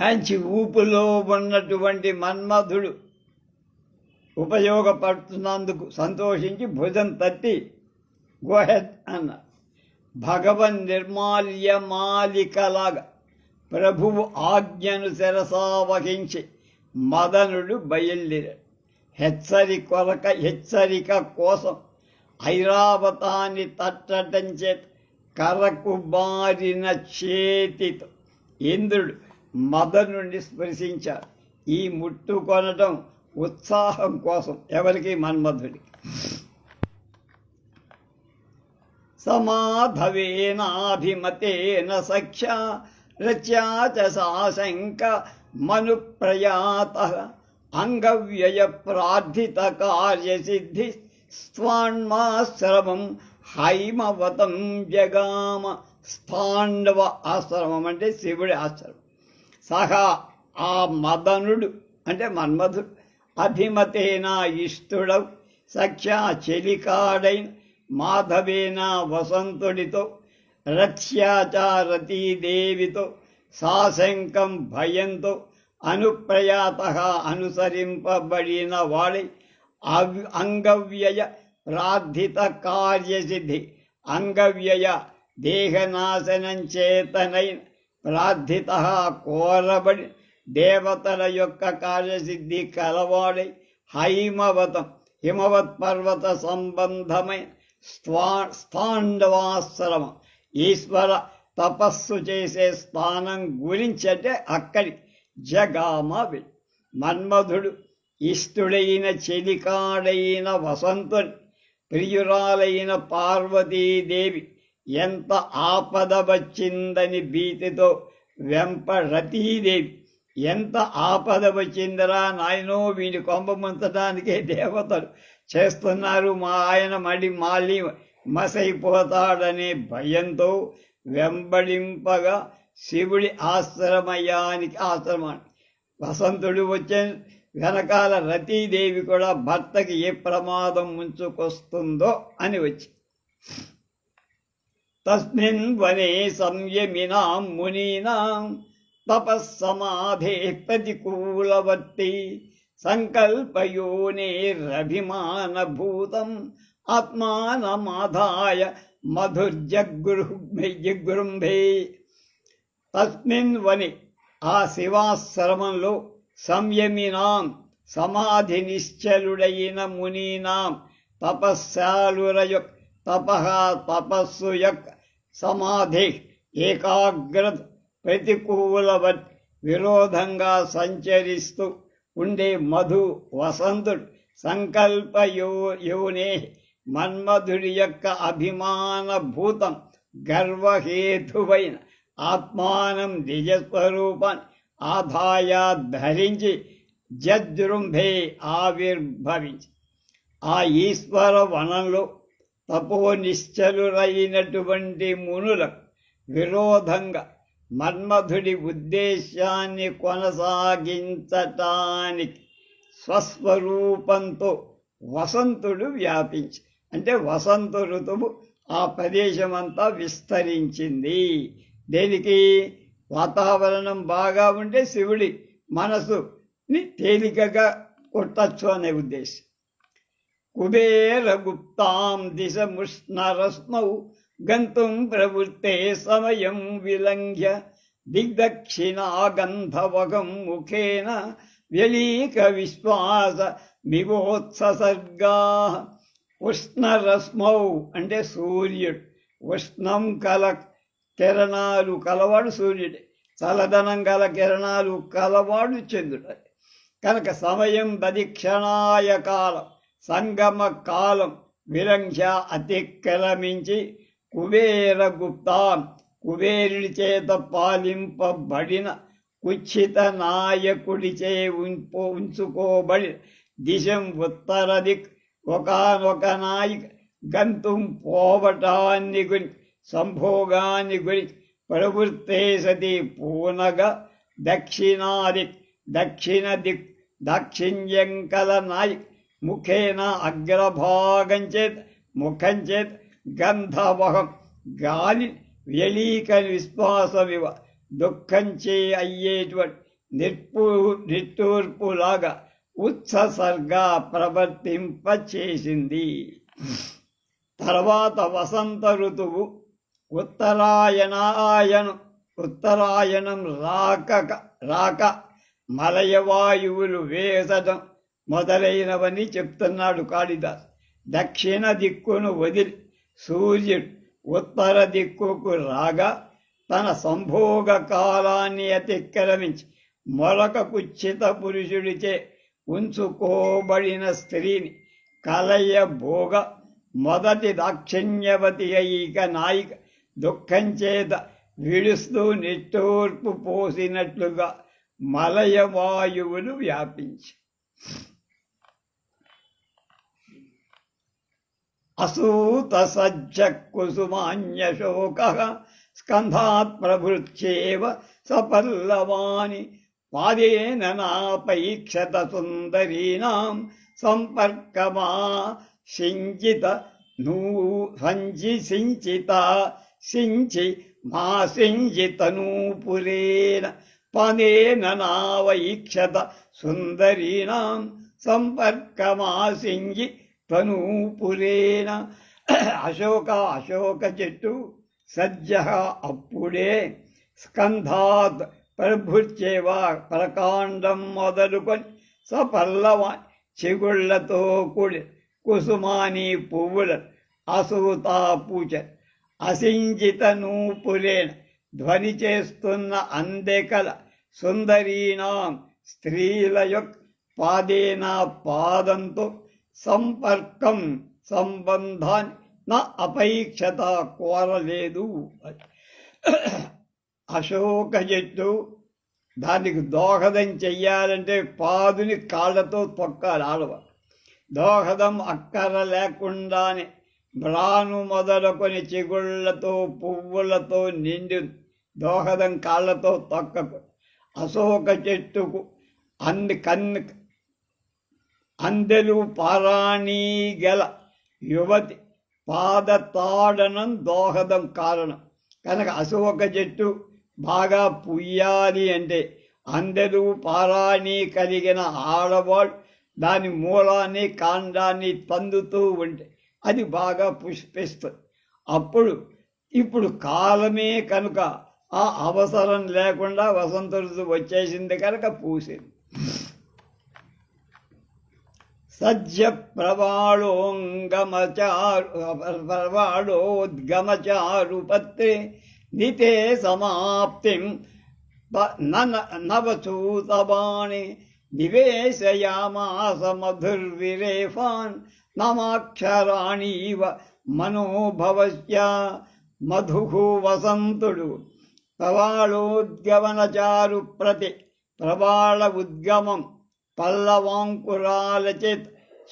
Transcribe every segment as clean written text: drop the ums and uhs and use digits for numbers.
మంచి ఊపులో ఉన్నటువంటి మన్మధుడు ఉపయోగపడుతున్నందుకు సంతోషించి భుజం తట్టి గోహెడ్ అన్నారు. భగవన్ నిర్మాల్యమాలికలాగా ప్రభువు ఆజ్ఞను శిరసావహించి మదనుడు బయలుదేరాడు. హెచ్చరిక కోసం ఐరావతాన్ని తట్టడం చేత కరకు బారిన చేతితో ఇంద్రుడు మదనుడిని స్పృశించాడు. ఈ ముట్టుకొనటం ఉత్సాహం కోసం ఎవరికి? మన్మధుడికి. సమాధవేనాభిమతేన సఖ్య రచ్యా చ సాశంక మనుప్రయాత అంగవ్యయ ప్రార్థిత కార్యసిద్ధి స్వాన్మాశ్రమం హైమవతం జగామ. స్థాండవ ఆశ్రమం అంటే శివుడి ఆశ్రమం. సహా ఆ మదనుడు అంటే మన్మధుడు అభిమతేన ఇష్టుడవు, సఖ్యా చెలికాడైన, మాధవేన వసంతుడితో, రథ్యాచారతీదేవితో, సాశంకం భయంతో, అనుప్రయాత అనుసరింపబడిన వాడై, అంగవ్యయ ప్రార్థిత కార్యసిద్ధి, అంగవ్యయ దేహనాశనం చేతనైన, ప్రార్థిత కోరబడి దేవతల యొక్క కార్యసిద్ధి కలవాడై, హైమవతం హిమవత్ పర్వత సంబంధమైన స్థాండవాశ్రమం ఈశ్వర తపస్సు చేసే స్థానం గురించి అంటే అక్కడి జగామ. మన్మధుడు ఇష్టుడైన చెలికాడైన వసంతుని, ప్రియురాలైన పార్వతీదేవి ఎంత ఆపద వచ్చిందని భీతితో రతీదేవి ఎంత ఆపద వచ్చిందిరా నాయనో, వీడి కొంప ముంచడానికే దేవతలు చేస్తున్నారు, మా ఆయన మళ్ళీ మసైపోతాడనే భయంతో వెంబడింపగా శివుడి ఆశ్రమాన్ని వసంతుడు వచ్చే వెనకాల రతీదేవి కూడా భర్తకి ఏ ప్రమాదం ముంచుకొస్తుందో అని వచ్చి, తస్మిన్ వనే సంయమినాం మునీనాం తపస్సమాధే ప్రతికూలవర్తి సంకల్పయోనేరభిమానభూతం ఆత్మానమాధాయ మధుర్జగృంభే. తస్మిన్ వని ఆ శివాశ్రమంలో సంయమినాం సమాధి నిశ్చలుడైన మునీనాం తపస్సాలుర యొక్క తపస్సు యొక్క సమాధి ఏకాగ్రత ప్రతికూలవత్ విరోధంగా సంచరిస్తూ ఉండే వసంతుడు సంకల్పయోనే మన్మధుడి యొక్క అభిమానభూతం గర్వహేతువైన ఆత్మానం నిజస్వరూపాన్ని ఆదాయ ధరించి జజృంభే ఆవిర్భవించి ఆ ఈశ్వర వనంలో తపోనిశ్చలురైనటువంటి మునులకు విరోధంగా మన్మధుడి ఉద్దేశాన్ని కొనసాగించటానికి స్వస్వరూపంతో వసంతుడు వ్యాపించి అంటే వసంత ఋతువు ఆ ప్రదేశమంతా విస్తరించింది. దేనికి? వాతావరణం బాగా ఉంటే శివుడి మనసుని తేలికగా కొట్టచ్చు అనే ఉద్దేశం. కుబేరగుప్తాం దిశముష్ణరస్మౌ గంతుం ప్రవృత్తే సమయం విలంఘ్య దిగ్దక్షిణాగంధవగం ముఖేన వ్యలీక విశ్వాస మివోత్సర్గా. ఉష్ణరశ్మౌ అంటే సూర్యుడు, ఉష్ణం కిరణాలు కలవాడు సూర్యుడే, చల్లదనం గల కిరణాలు కలవాడు చంద్రుడు. కనుక సమయం దదిక్షణాయ కాలం సంగమ కాలం విలంఘ్య అతిక్రమించి కుబేరగుప్తాం కుబేరుడి చేత పాలింపబడిన కుచ్చిత నాయకుడిచే ఉంచుకోబడి దిశం ఉత్తర దిక్ ఒకనొక నాయిక గంతుం పోవటాన్ని గురించి సంభోగాన్ని గురించి ప్రవృత్తే సతి పూనగా దక్షిణ దిక్ దాక్షిణ్యం కల నాయిక ముఖేన అగ్రభాగం చేత ముఖం చేత గంధవహం గాలి వ్యలీక విశ్వాసమివ దుఃఖంచే అయ్యేటువంటి నిట్టూర్పులాగా ఉత్సర్గ ప్రవర్తింపచేసింది. తర్వాత వసంత ఋతువు ఉత్తరాయణం రాక మలయవాయువులు వేసడం మొదలైనవని చెప్తున్నాడు కాళిదాస్. దక్షిణ దిక్కును వదిలి సూర్యుడు ఉత్తర దిక్కుకు రాగా తన సంభోగ కాలాన్ని అతిక్రమించి మొలక కుచ్చిత పురుషుడిచే ఉంచుకోబడిన స్త్రీని కలయబోగ మొదటి దాక్షిణ్యవతి అయిక నాయిక దుఃఖం చేత విడుస్తూ నిట్టూర్పు పోసినట్లుగా మలయవాయువులు వ్యాపించి అసూత సజ్జ కుసుమాన్యశోక స్కంధాత్ ప్రభృత్యేవ సపల్లవాని పాదేన నాపైక్షత సుందరీనాం సంపర్కమా సించిత సించి మా సింజితనూపురేణ పాదేన నావైక్షత సుందరీనాం సంపర్కమాసింగి తనూపురేణ. అశోక చెట్టు సజ్జ అప్పుడే స్కంధాత్ ప్రభృత్యేవా ప్రకాండం మొదలుకొని సపల్లవ చిగుళ్లతో కూడి కుసుమాని పువ్వుల అసూతా పూచ అసింజిత నూపురేణ ధ్వని చేస్తున్న అందెకల సుందరీనాం స్త్రీల యొక్క పాదేన పాదంతో సంబంధాన్ని నా అపేక్షత కోరలేదు. అశోక చెట్టు దానికి దోహదం చెయ్యాలంటే పాదుని కాళ్ళతో తొక్కాలి ఆడవారు. దోహదం అక్కర లేకుండానే బ్రాను మొదలుకొని చిగుళ్లతో పువ్వులతో నిండి దోహదం కాళ్ళతో తొక్కకు. అశోక చెట్టుకు అందెలు పారాణీ గల యువతి పాదతాడనం దోహదం కారణం కనుక అశోక చెట్టు బాగా పుయ్యాలి అంటే అందెలు పారాణి కలిగిన ఆడవాళ్ళు దాని మూలాన్ని కాండాన్ని తందుతూ ఉంటే అది బాగా పుష్పిస్తుంది. ఇప్పుడు కాలమే కనుక ఆ అవసరం లేకుండా వసంత ఋతువు వచ్చేసింది కనుక పూసింది. సజ్జ ప్రవాళోద్గమచారు పత్రే నితే సమాప్తిం నవచూతబాణి నివేశయామాస మధుర్విరేఫాన్ నమాక్షరాణీవ మనోభవస్య. మధుః వసంతుడు ప్రవాళోద్గమనచారు ప్రవాళ ఉద్గమం పల్లవాంకురాలచేత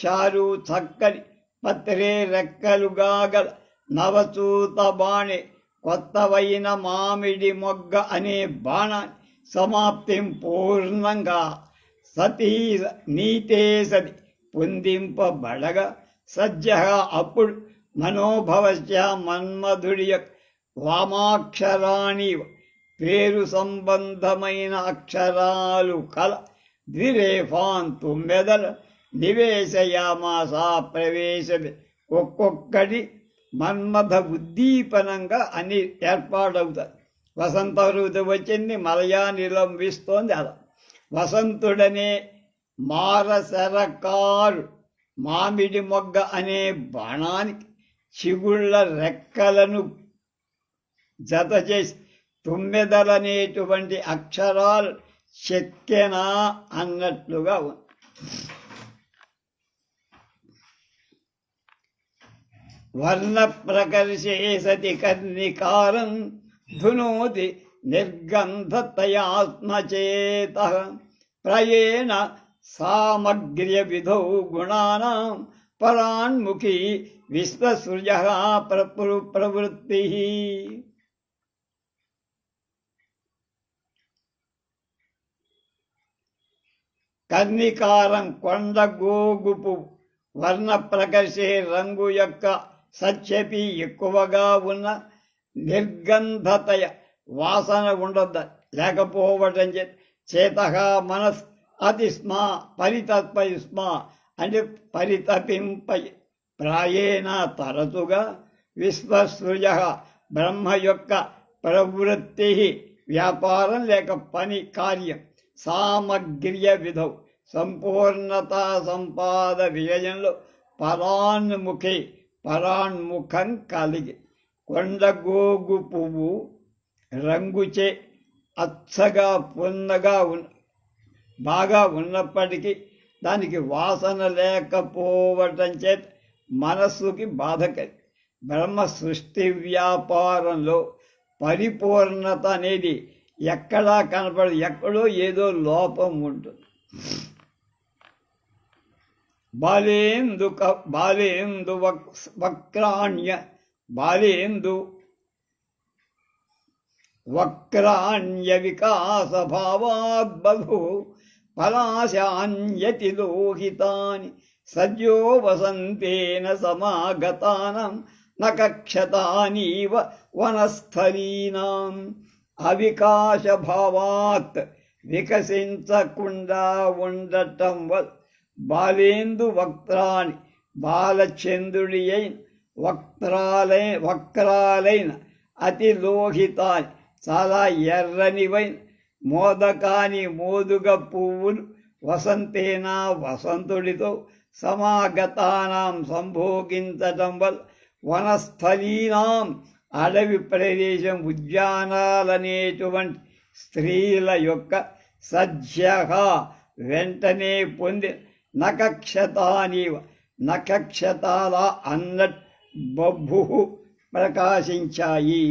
చారు చక్కని పత్రే రెక్కలుగా గల నవచూత బాణి కొత్తవైన మామిడి మొగ్గ అనే బాణాన్ని సమాప్తిం పూర్ణంగా నీతే సతి పొందింపబడగా సజ్జ అప్పుడు మనోభవస్య మన్మధుడి వామాక్షరాణి పేరు సంబంధమైన అక్షరాలు కల ద్విరేఫాన్ తుమ్మెదల నివేశయామాస ప్రవేశమే ఒక్కొక్కటి మన్మథ ఉద్దీపనంగా అన్ని ఏర్పాటవుతాయి. వసంత ఋతువు వచ్చింది, మలయానిలం వీస్తోంది. అలా వసంతుడనే మారసరకారు మామిడి మొగ్గ అనే బాణానికి చిగుళ్ళ రెక్కలను జత చేసి తుమ్మెదలనేటువంటి అక్షరాలు చెక్కెనా అన్నట్లుగా ఉంది. వర్ణ ప్రకర్షే సతి కర్ణికారం ధునోతి నిర్గంధతయాత్మచేత ప్రయేణ సామగ్ర్య విధౌ గుణానాం పరాన్ముఖీ విశ్వసృజ ప్రవృత్తి. కర్ణికారం కొండ గోగుపు వర్ణ ప్రకర్షే రంగు యొక్క సత్యపి ఎక్కువగా ఉన్న నిర్గంధతయ వాసన ఉండద్ద లేకపోవటం చేతః మనస్ అతిస్మా పరితత్పయుస్మా అంటే పరితపింప ప్రాయేణ తరచుగా విశ్వసృజ బ్రహ్మ యొక్క ప్రవృత్తి వ్యాపారం లేక పని కార్యం సామగ్ర్య విధౌ సంపూర్ణత సంపాద వ్యయంలో పరాన్ముఖం కలిగి కొండగోగు పువ్వు రంగుచే అచ్చగా పున్నగా బాగా ఉన్నప్పటికీ దానికి వాసన లేకపోవటం చేత మనస్సుకి బాధకరి. బ్రహ్మ సృష్టి వ్యాపారంలో పరిపూర్ణత అనేది ఎక్కడా కనపడదు, ఎక్కడో ఏదో లోపం ఉంటుంది. బాలేందు వక్రాణ్య వికాస భావాద్ బధు పలాశాన్యతి లోహితాని సద్యో వసంతేన సమాగతానం నకక్షతానీవ వనస్థలీనాం. అవికాశ భావాత్ వికసించకుండా ఉండటం వల్ల బాలేందు వక్త్రాని బాలచంద్రుడి అయిన వక్రాలైన అతి లోహితాని చాలా ఎర్రనివైన మోదకాని మోదుగ పువ్వులు వసంతేనా వసంతుడితో సమాగతానాం సంభోగించటం వల్ల వనస్థలీనాం అడవి ప్రదేశం ఉద్యానాలనేటువంటి స్త్రీల యొక్క సజ్జః వెంటనే పొంది నకక్షతానీవ నక్షతాల అన్నట్ బభు ప్రకాశించాయి.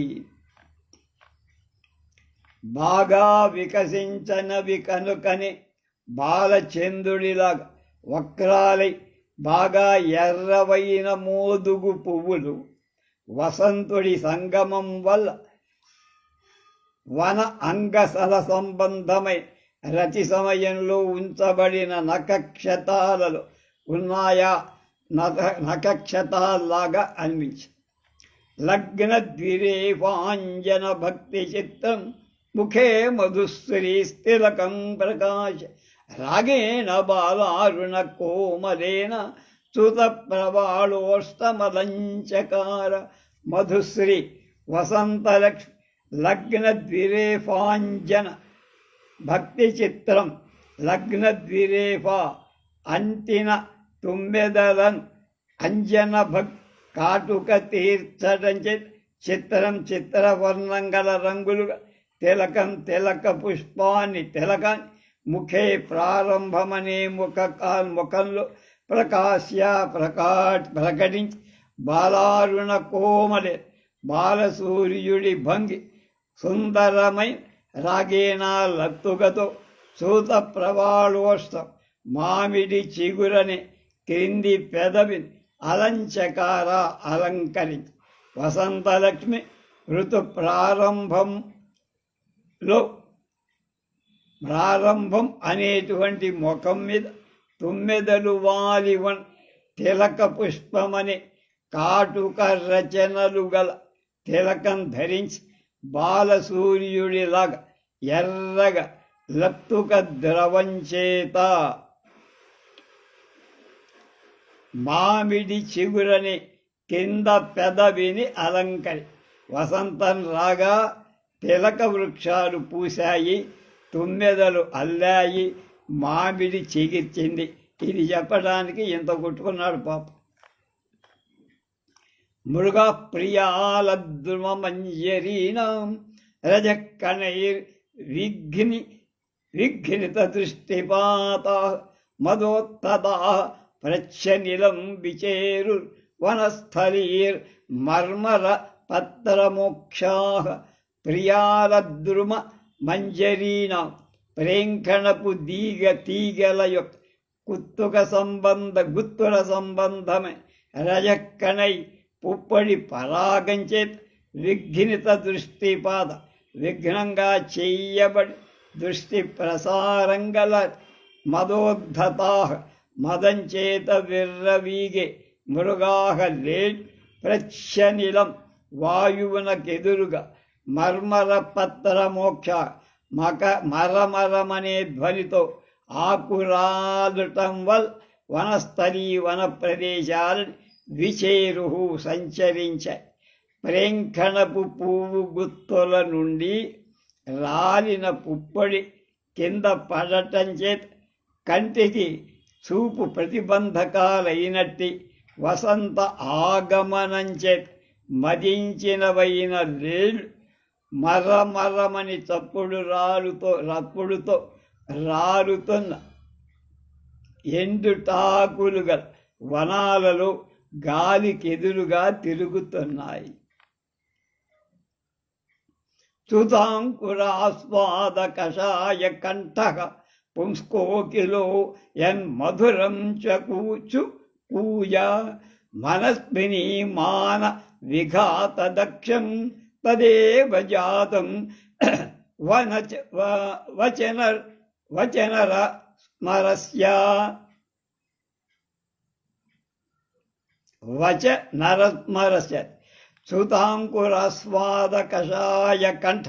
బాగా వికసించనవి కనుకనే బాలచంద్రుడిలాగా వక్రాలై బాగా ఎర్రవైన మోదుగు పువ్వులు వసంతుడి సంగమం వల్ల వన అంగసల సంబంధమై రతి సమయంలో ఉంచబడిన నక్షతాలలో ఉన్నాయా నక్షతాల్లాగా అనిపించి లగ్న ద్విరేపాంజన భక్తి చిత్తం ముఖే మధుశ్రీ స్థిలకం ప్రకాశ రాగేణ బాలారుణ కోమలేన సుత ప్రవాళోష్టమలంచకార. మధుశ్రీ వసంతలక్ష్మి లగ్న ద్విరేపాంజన భక్తి చిత్రం లగ్న ద్విరేప అంతిన తుమ్మెదలను అంజన కాటుక తీర్చడం చిత్రం చిత్రవర్ణం గల రంగులుగా తిలక పుష్పాన్ని తిలకాన్ని ముఖే ప్రారంభమనే ముఖంలో ప్రకటించి బాలారుణ కోమలే బాలసూర్యుడి భంగి సుందరమై రాగేనా లత్తుగతో సూత ప్రవాళోష్టం మామిడి చిగురని క్రింది పెదవిని అలంచకార అలంకరించి వసంతలక్ష్మి ఋతు ప్రారంభం అనేటువంటి ముఖం మీద తుమ్మెదలు వాలివన్ తిలక పుష్పమనే కాటుక రచనలు గల తిలకం ధరించి బాలసూర్యుడిలాగా ఎర్రగా లత్తుక ద్రవం చేత మామిడి చిగురని కింద పెదవిని అలంకరి. వసంతం రాగా తిలక వృక్షాలు పూశాయి, తుమ్మెదలు అల్లాయి, మామిడి చిగిర్చింది. ఇది చెప్పడానికి ఇంత కొట్టుకున్నాడు పాప. మృగ ప్రియాలద్రుమంజరీనాం రజకణైర్ విఘ్నిత దృష్టిపాత మదోత్తదా ప్రచ్చనిలం విచేరు వనస్థలీర్ మర్మర పత్రమోక్షా. ప్రియాలద్రుమ మంజరీనాం ప్రేంఖణపు తీగల యొక్క గుత్తుల సంబంధమే రజకణై పుప్పడి పరాగంచేత్ విఘ్నిత దృష్టిపాద విఘ్నంగా చెయ్యబడి దృష్టి ప్రసారంగల మదోద్ధతా మదంచేత విర్రవీగే మృగాహ లేట్ ప్రచ్చనిలం వాయువునకెదురుగా మర్మర పత్ర మోక్ష మరమరమనే ధ్వనితో ఆకురాలుటం వల్ వనస్థలీ వన ప్రదేశాలను విచేరు సంచరించాయి. ప్రేంఖణపు పువ్వు గుత్తుల నుండి రాలిన పుప్పొడి కింద పడటం చేత కంటికి చూపు ప్రతిబంధకాలైనట్టి వసంత ఆగమనం చేత మదించినవైన లేళ్ళు మరమరమని రప్పుడుతో రాలుతున్న ఎండుటాకులుగా వనాలలో గాలికెదురుగా తిరుగుతున్నాయి. చుతాంకురాస్వాద కషాయ కంఠః పుంస్కోకిలో యన్మధురం చ కూజ మనస్వినీ మాన విఘాత దక్షం తదేవ జాతం వచనర స్మరస్య చూతాంకురాస్వాద కషాయ కంఠ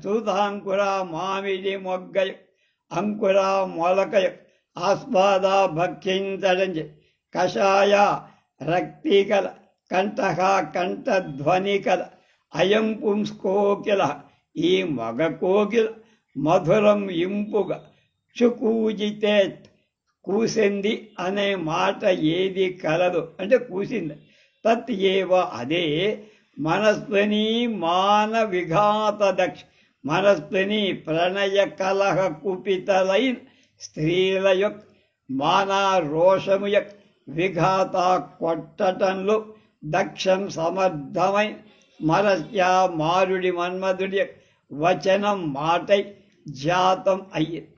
చూతాంకుర మామిడి మొగ్గయ అంకుర మొలకయ ఆస్వాద భక్షించడంజ కషాయ రక్తికల కంఠః కంఠధ్వనికల అయం పుంస్కోకిల ఈ మగ కోకిల మధురం ఇంపుగా చుకూజితే కూసింది అనే మాట ఏది కలదు అంటే కూసింది. తత్ ఏవ అదే మనస్విని మాన విఘాత దక్ష మనస్విని ప్రణయ కలహ కుపితలైన స్త్రీల యొక్క మాన రోషము యొక్క విఘాత కొట్టటంలో దక్షం సమర్థమైన స్మరస్య మారుడి మన్మధుడి వచనం మాటై జాతం అయ్యింది.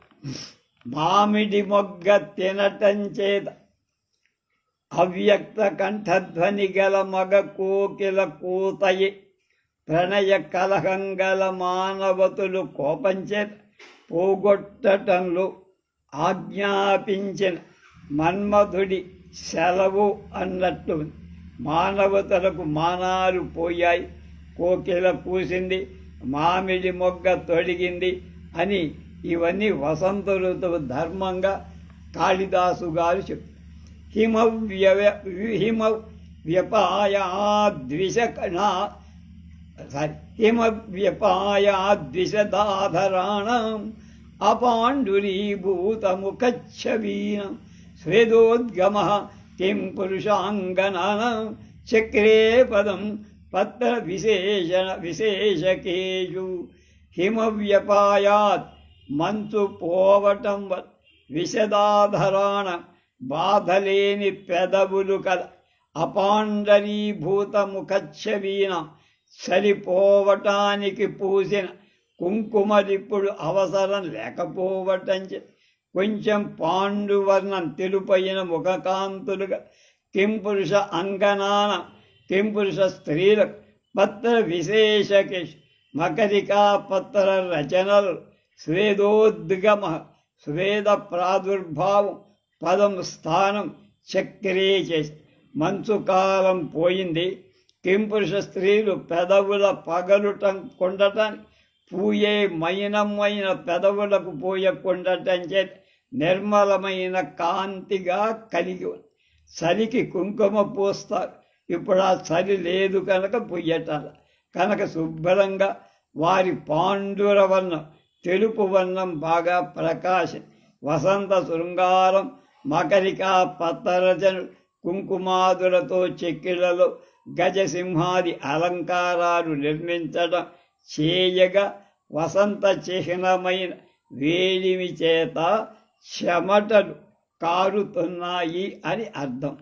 మామిడి మొగ్గ తినటం చేత అవ్యక్త కంఠధ్వని గల మగ కోకిల కూతయి ప్రణయ కలహం గల మానవతులు కోపంచేత పోగొట్టటంలో ఆజ్ఞాపించిన మన్మధుడి సెలవు అన్నట్టు మానవతలకు మానాలు పోయాయి, కోకిల కూసింది, మామిడి మొగ్గ తొడిగింది అని ఇవన్నీ వసంత ఋతువు ధర్మంగా కాళిదాసు గారు చెప్పారు. హిమ వ్యపాయాద్విషదాధరాణం అపాండురీభూతముఖచ్చవీనం స్వేదోద్గమ కిం పురుషాంగనానాం చక్రే పదం పత్ర విశేషకేషు. హిమవ్యపాయాత్ మంచు పోవటం వల్ల విషదాధరాణ బాధలేని పెదవులు కల అపాండరీభూత ముఖచ్చవీన సరిపోవటానికి పూసిన కుంకుమలిప్పుడు అవసరం లేకపోవటం కొంచెం పాండువర్ణం తెలుపైన ముఖకాంతులుగా కింపురుష అంగనాన కింపురుష స్త్రీలకు పత్ర విశేషకేష్ మకరికా పత్ర రచనలు స్వేదోద్గమ స్వేద ప్రాదుర్భావం పదం స్థానం చక్రే చేసి మంచు కాలం పోయింది. కింపురుష స్త్రీలు పెదవుల పగలుటం కొండటానికి పూయే మైనమైన పెదవులకు పూయకుండటం చేత నిర్మలమైన కాంతిగా కలిగి ఉంది. చలికి కుంకుమ పూస్తారు, ఇప్పుడు ఆ చలి లేదు కనుక పుయ్యటాల కనుక శుభ్రంగా వారి పాండుర వర్ణం తెలుపు వర్ణం బాగా ప్రకాశం. వసంత శృంగారం మకరికా పత్తరచను కుంకుమాదులతో చెక్కిళ్లలో గజసింహాది అలంకారాలు నిర్మించడం చేయగా వసంత చిహ్నమైన వేడిమి చేత చెమటలు కారుతున్నాయి అని అర్థం.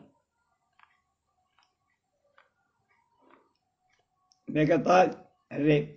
మిగతా రేపు.